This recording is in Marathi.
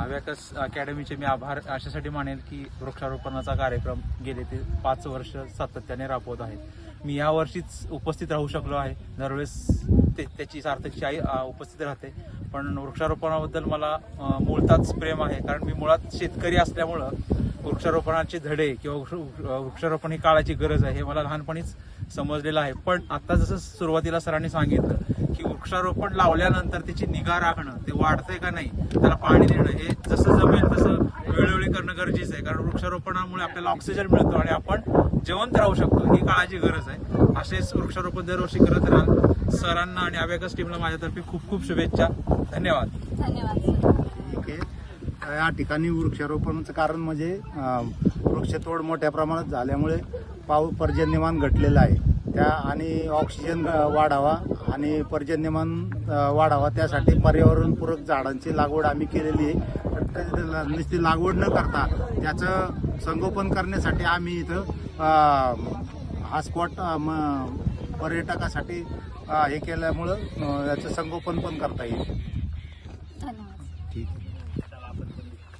अबॅकस अकॅडमीचे मी आभार अशासाठी मानेल की वृक्षारोपणाचा कार्यक्रम गेले ते 5 वर्ष सातत्याने राबवत आहेत. मी यावर्षीच उपस्थित राहू शकलो आहे. दरवेळेस त्याची सार्थकची उपस्थित राहते, पण वृक्षारोपणाबद्दल मला मूळताच प्रेम आहे. कारण मी मुळात शेतकरी असल्यामुळं वृक्षारोपणाचे धडे किंवा वृक्षारोपण ही काळाची गरज आहे हे मला लहानपणीच समजलेलं आहे. पण आता जसं सुरुवातीला सरांनी सांगितलं की वृक्षारोपण लावल्यानंतर त्याची निगा राखणं, ते वाढतंय का नाही, त्याला पाणी देणं, हे जसं जमेल तसं वेळोवेळी करणं गरजेचं आहे. कारण वृक्षारोपणामुळे आपल्याला ऑक्सिजन मिळतो आणि आपण जिवंत राहू शकतो, ही काळाची गरज आहे. असेच वृक्षारोपण दरवर्षी करत राहा. सरांना आणि अबॅकस टीमला माझ्यातर्फे खूप खूप शुभेच्छा. धन्यवाद. ठीक आहे. या ठिकाणी वृक्षारोपणाचं कारण म्हणजे वृक्षतोड मोठ्या प्रमाणात झाल्यामुळे पर्जन्यमान घटलेलं आहे त्या आणि ऑक्सिजन वाढावा आणि पर्जन्यमान वाढावा त्यासाठी पर्यावरणपूरक झाडांची लागवड आम्ही केलेली आहे. नुसती लागवड न करता त्याचं संगोपन करण्यासाठी आम्ही इथं हा स्पॉट पर्यटकासाठी हे केल्यामुळं याचं संगोपन पण करता येईल. धन्यवाद. ठीक आहे.